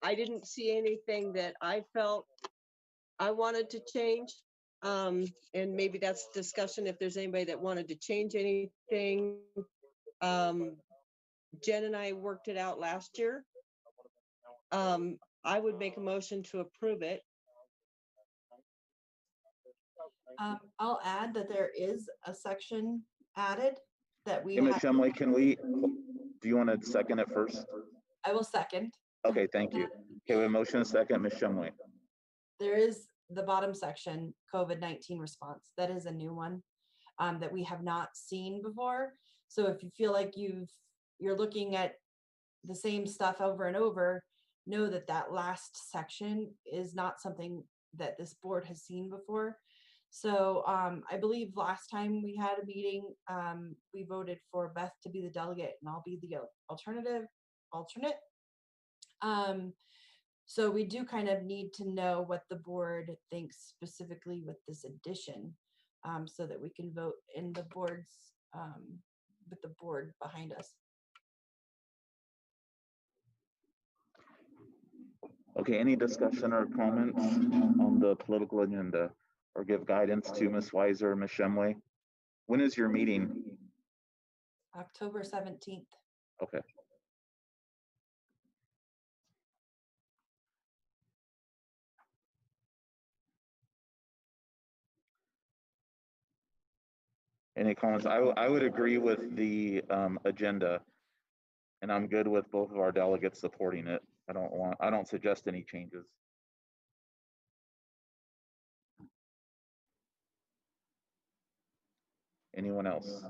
I didn't see anything that I felt I wanted to change. And maybe that's discussion if there's anybody that wanted to change anything. Jen and I worked it out last year. I would make a motion to approve it. I'll add that there is a section added that we Hey, Ms. have. Shumway, do you want to second it first? I will second. Okay, thank you. Okay, we have a motion and a second, Ms. Shumway. There is the bottom section, COVID-19 response. That is a new one that we have not seen before. So if you feel like you're looking at the same stuff over and over, know that that last section is not something that this board has seen before. So I believe last time we had a meeting, we voted for Beth to be the delegate and I'll be the alternate. So we do kind of need to know what the board thinks specifically with this addition, so that we can vote in the boards with the board behind us. Okay, any discussion or comments on the political agenda or give guidance to Ms. Weiser, Ms. Shumway? When is your meeting? October 17th. Okay. Any comments? I would agree with the agenda, and I'm good with both of our delegates supporting it. I don't suggest any changes. Anyone else?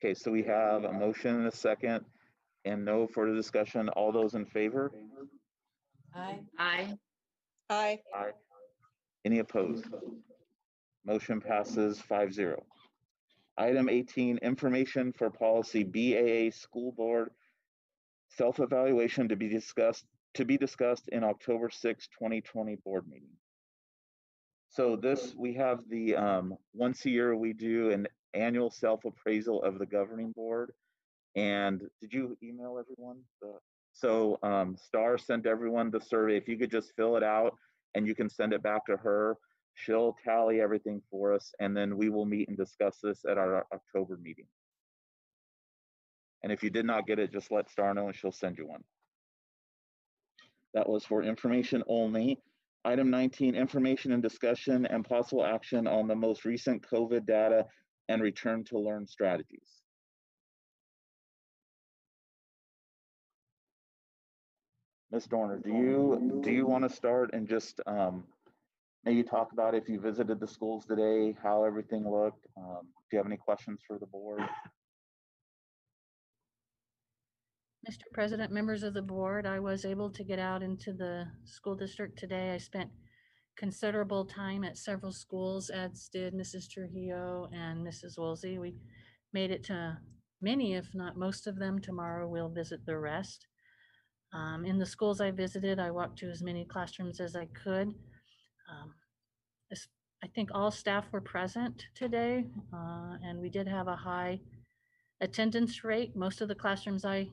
Okay, so we have a motion and a second and no further discussion. All those in favor? Aye. Aye. Aye. Aye. Any opposed? Motion passes 5-0. Item 18, information for policy BAA school board self-evaluation to be discussed in October 6, 2020 board meeting. So we have the once a year we do an annual self-appraisal of the governing board. And did you email everyone? So Star sent everyone the survey. If you could just fill it out and you can send it back to her, she'll tally everything for us, and then we will meet and discuss this at our October meeting. And if you did not get it, just let Star know and she'll send you one. That was for information only. Item 19, information and discussion and possible action on the most recent COVID data and return to learn strategies. Ms. Dorner, do you want to start and just maybe talk about if you visited the schools today, how everything looked? Do you have any questions for the board? Mr. President, members of the board, I was able to get out into the school district today. I spent considerable time at several schools, as did Mrs. Trujillo and Mrs. Woolsey. We made it to many, if not most of them. Tomorrow we'll visit the rest. In the schools I visited, I walked to as many classrooms as I could. I think all staff were present today, and we did have a high attendance rate. Most of the classrooms I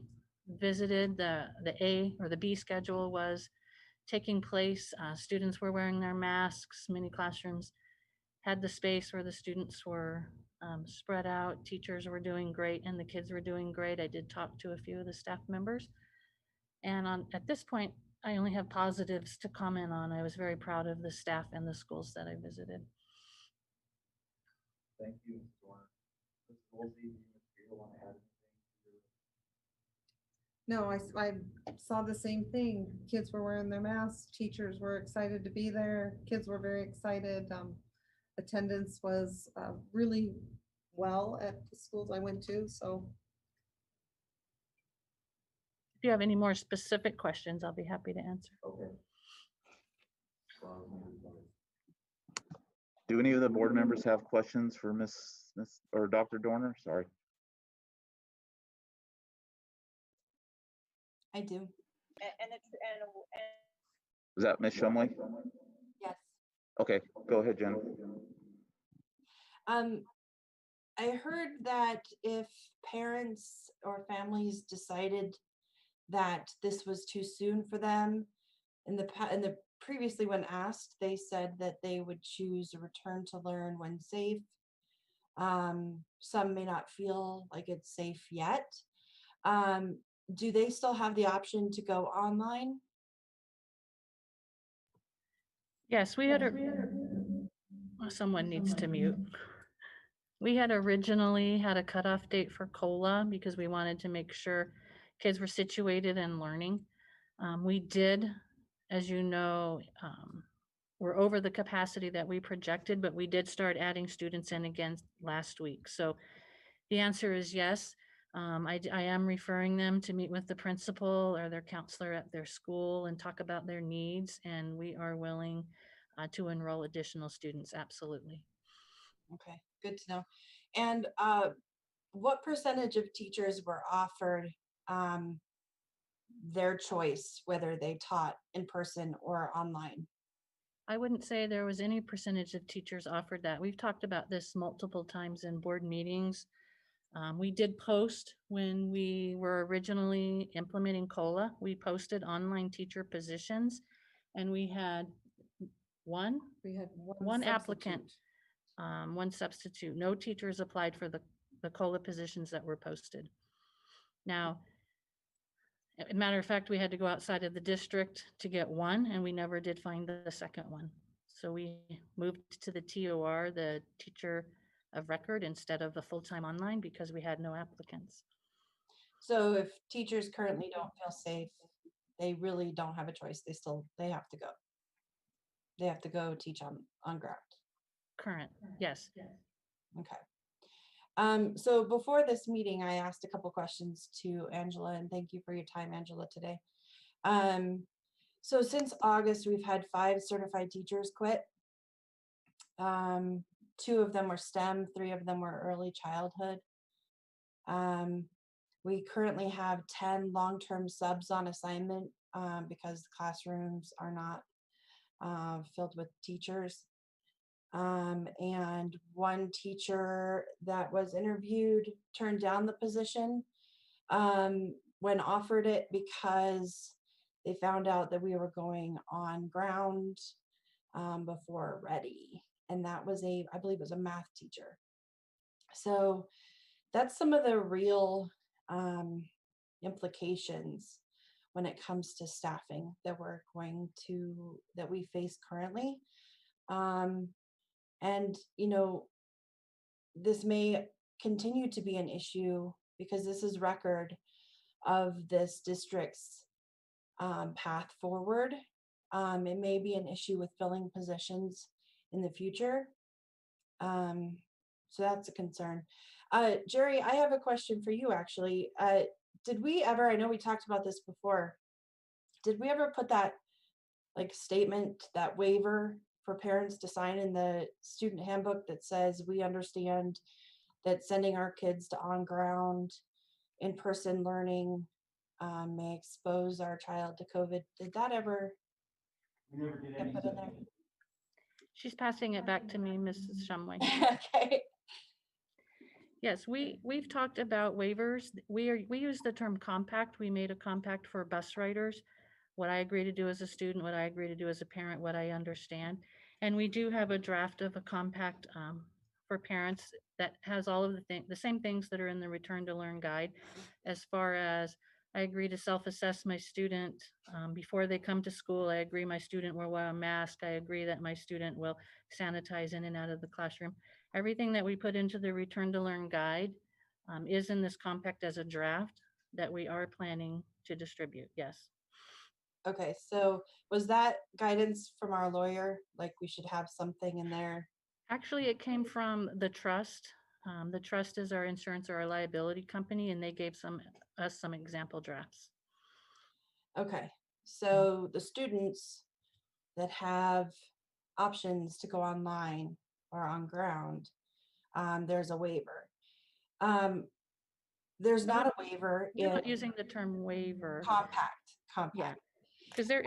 visited, the A or the B schedule was taking place. Students were wearing their masks. Many classrooms had the space where the students were spread out. Teachers were doing great and the kids were doing great. I did talk to a few of the staff members. And at this point, I only have positives to comment on. I was very proud of the staff and the schools that I visited. Thank you, Ms. Dorner. Ms. Woolsey, do you want to add anything? No, I saw the same thing. Kids were wearing their masks. Teachers were excited to be there. Kids were very excited. Attendance was really well at the schools I went to. So if you have any more specific questions, I'll be happy to answer. Okay. Do any of the board members have questions for Miss or Dr. Dorner? Sorry. I do. Was that Miss Shumley? Yes. Okay, go ahead, Jen. I heard that if parents or families decided that this was too soon for them, in the previously when asked, they said that they would choose a return to learn when safe. Some may not feel like it's safe yet. Do they still have the option to go online? Yes, we had someone needs to mute. We had originally had a cutoff date for COLA because we wanted to make sure kids were situated and learning. We did, as you know, we're over the capacity that we projected, but we did start adding students in again last week. So the answer is yes. I am referring them to meet with the principal or their counselor at their school and talk about their needs, and we are willing to enroll additional students, absolutely. Okay, good to know. And what percentage of teachers were offered their choice, whether they taught in person or online? I wouldn't say there was any percentage of teachers offered that. We've talked about this multiple times in board meetings. We did post when we were originally implementing COLA. We posted online teacher positions, and we had one applicant, one substitute. No teachers applied for the COLA positions that were posted. Now, as a matter of fact, we had to go outside of the district to get one, and we never did find the second one. So we moved to the TOR, the teacher of record, instead of the full-time online because we had no applicants. So if teachers currently don't feel safe, they really don't have a choice. They have to go. They have to go teach on ground. Current, yes. Okay. So before this meeting, I asked a couple questions to Angela, and thank you for your time, Angela, today. So since August, we've had 5 certified teachers quit. 2 of them were STEM, 3 of them were early childhood. We currently have 10 long-term subs on assignment because classrooms are not filled with teachers. And 1 teacher that was interviewed turned down the position when offered it because they found out that we were going on ground before ready. And that was I believe it was a math teacher. So that's some of the real implications when it comes to staffing that we face currently. And, this may continue to be an issue because this is record of this district's path forward. It may be an issue with filling positions in the future. So that's a concern. Jerry, I have a question for you actually. Did we ever, I know we talked about this before, did we ever put that statement, that waiver for parents to sign in the student handbook that says we understand that sending our kids to on-ground in-person learning may expose our child to COVID? Did that ever get put in there? She's passing it back to me, Mrs. Shumway. Okay. Yes, we've talked about waivers. We use the term compact. We made a compact for bus riders. What I agree to do as a student, what I agree to do as a parent, what I understand. And we do have a draft of a compact for parents that has all of the same things that are in the Return to Learn guide, as far as I agree to self-assess my student before they come to school. I agree my student will wear a mask. I agree that my student will sanitize in and out of the classroom. Everything that we put into the Return to Learn guide is in this compact as a draft that we are planning to distribute, yes. Okay, so was that guidance from our lawyer? Like we should have something in there? Actually, it came from the trust. The trust is our insurance or our liability company, and they gave us some example drafts. Okay, so the students that have options to go online or on ground, there's a waiver. There's not a waiver You're in not using the term waiver. compact. Yeah, because there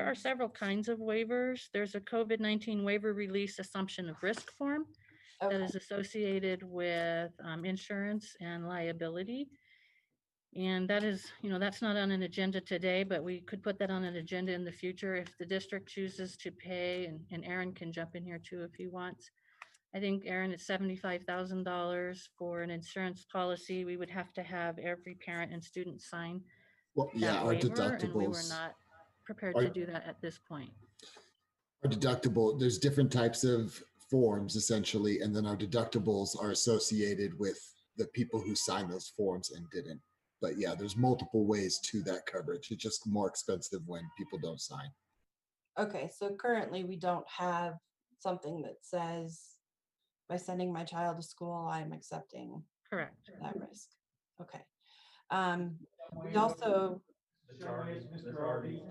are several kinds of waivers. There's a COVID-19 waiver release assumption of risk form that is associated with insurance and liability. And that is, that's not on an agenda today, but we could put that on an agenda in the future if the district chooses to pay, and Aaron can jump in here too if he wants. I think, Aaron, it's $75,000 for an insurance policy. We would have to have every parent and student sign that our waiver, deductibles. and we were not prepared to do that at this point. Our deductible, there's different types of forms essentially, and then our deductibles are associated with the people who signed those forms and didn't. But yeah, there's multiple ways to that coverage. It's just more expensive when people don't sign. Okay, so currently we don't have something that says by sending my child to school, I'm accepting Correct that risk. Okay. We also. Mr. Harvey.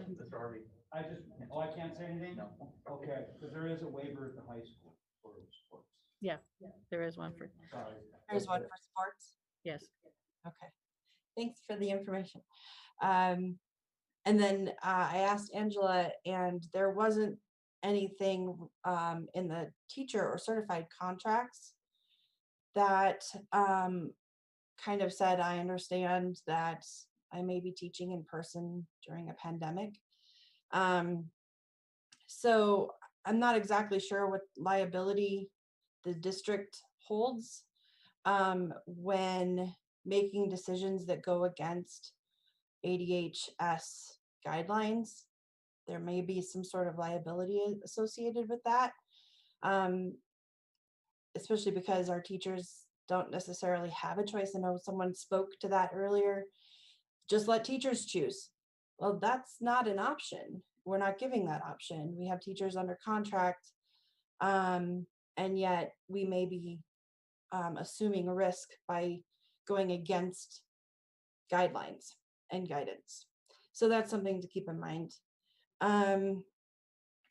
I can't say anything? No. Okay, because there is a waiver at the high school for sports. Yeah, there is one for. Sorry. There's one for sports? Yes. Okay, thanks for the information. And then I asked Angela, and there wasn't anything in the teacher or certified contracts that kind of said, I understand that I may be teaching in person during a pandemic. So I'm not exactly sure what liability the district holds when making decisions that go against ADHS guidelines. There may be some sort of liability associated with that, especially because our teachers don't necessarily have a choice. I know someone spoke to that earlier. Just let teachers choose. Well, that's not an option. We're not giving that option. We have teachers under contract, and yet we may be assuming a risk by going against guidelines and guidance. So that's something to keep in mind. And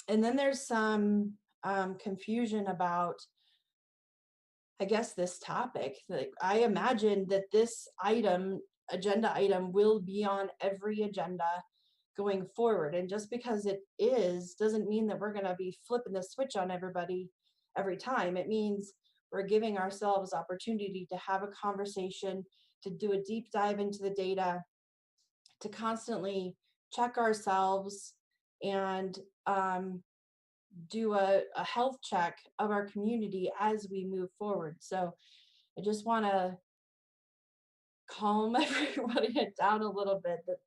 then there's some confusion about, I guess, this topic. Like, I imagine that this agenda item will be on every agenda going forward. And just because it is, doesn't mean that we're going to be flipping the switch on everybody every time. It means we're giving ourselves opportunity to have a conversation, to do a deep dive into the data, to constantly check ourselves and do a health check of our community as we move forward. So I just want to calm everybody down a little bit, that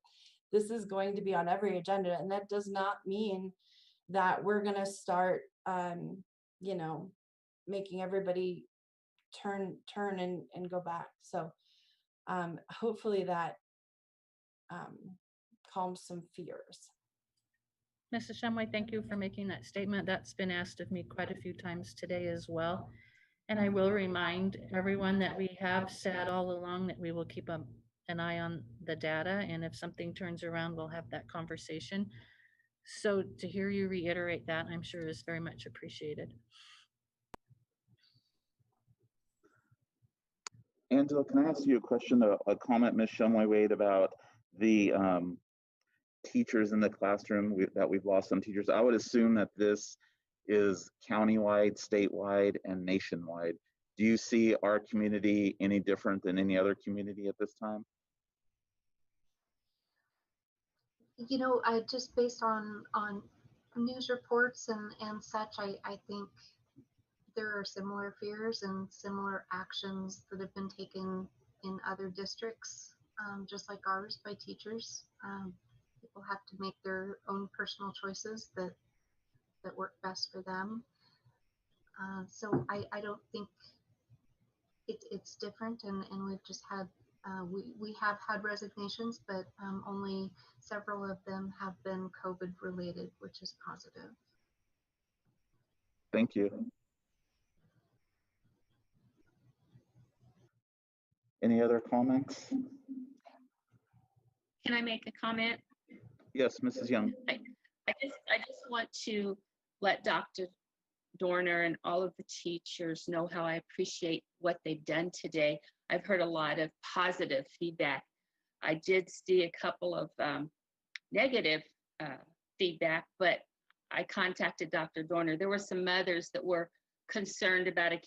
this is going to be on every agenda, and that does not mean that we're going to start you know, making everybody turn and go back. So hopefully that calms some fears. Mrs. Shumway, thank you for making that statement. That's been asked of me quite a few times today as well. And I will remind everyone that we have said all along that we will keep an eye on the data, and if something turns around, we'll have that conversation. So to hear you reiterate that, I'm sure is very much appreciated. Angela, can I ask you a question, a comment Ms. Shumway made about the teachers in the classroom, that we've lost some teachers? I would assume that this is countywide, statewide, and nationwide. Do you see our community any different than any other community at this time? You know, I just based on news reports and such, I think there are similar fears and similar actions that have been taken in other districts, just like ours, by teachers. People have to make their own personal choices that work best for them. So I don't think it's different, and we've just had we have had resignations, but only several of them have been COVID related, which is positive. Thank you. Any other comments? Can I make a comment? Yes, Mrs. Young. I just want to let Dr. Dorner and all of the teachers know how I appreciate what they've done today. I've heard a lot of positive feedback. I did see a couple of negative feedback, but I contacted Dr. Dorner. There were some mothers that were concerned about a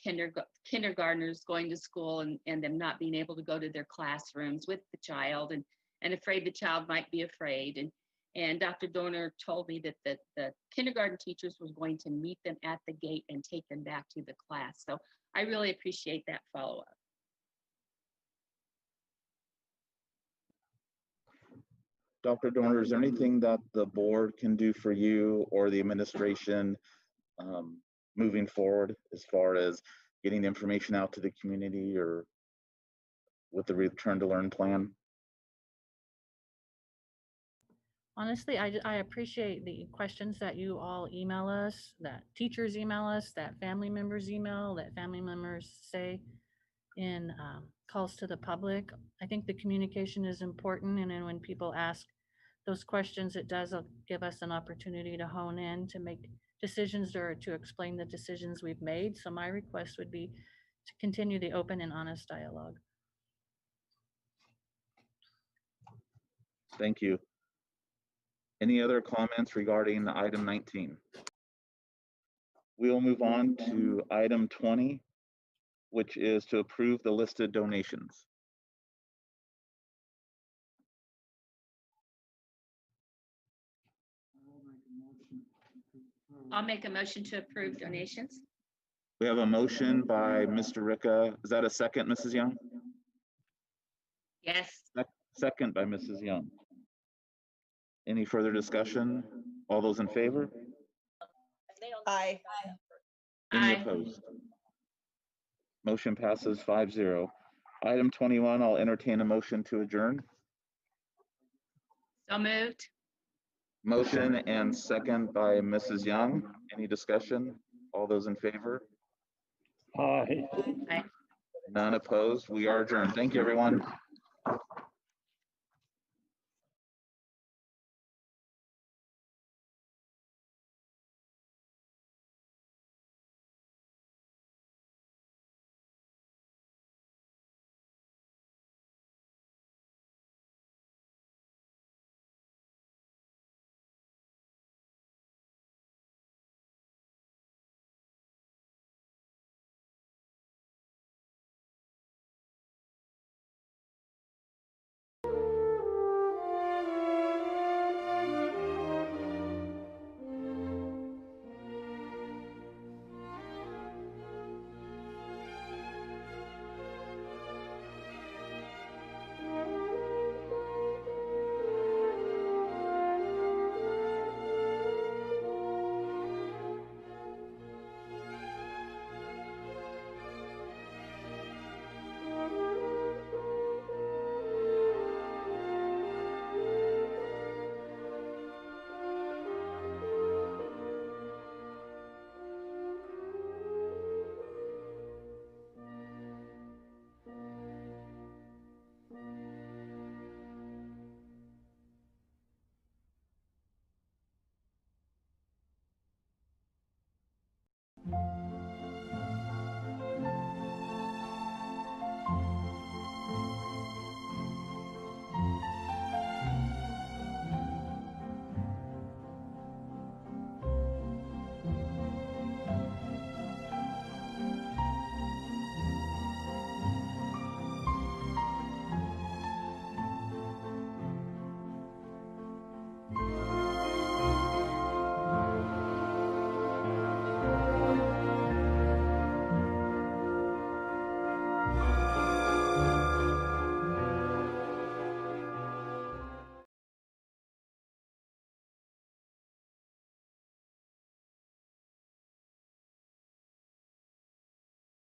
kindergartners going to school and them not being able to go to their classrooms with the child, and afraid the child might be afraid. And Dr. Dorner told me that the kindergarten teachers was going to meet them at the gate and take them back to the class. So I really appreciate that follow-up. Dr. Dorner, is there anything that the board can do for you or the administration moving forward as far as getting the information out to the community or with the return to learn plan? Honestly, I appreciate the questions that you all email us, that teachers email us, that family members email, that family members say in calls to the public. I think the communication is important, and then when people ask those questions, it does give us an opportunity to hone in, to make decisions or to explain the decisions we've made. So my request would be to continue the open and honest dialogue. Thank you. Any other comments regarding item 19? We will move on to item 20, which is to approve the listed donations. I'll make a motion to approve donations. We have a motion by Mr. Ricca. Is that a second, Mrs. Young? Yes. Second by Mrs. Young. Any further discussion? All those in favor? Aye. Any opposed? Motion passes 5-0. Item 21, I'll entertain a motion to adjourn. So moved. Motion and second by Mrs. Young. Any discussion? All those in favor? Aye. Aye. None opposed. We are adjourned. Thank you, everyone.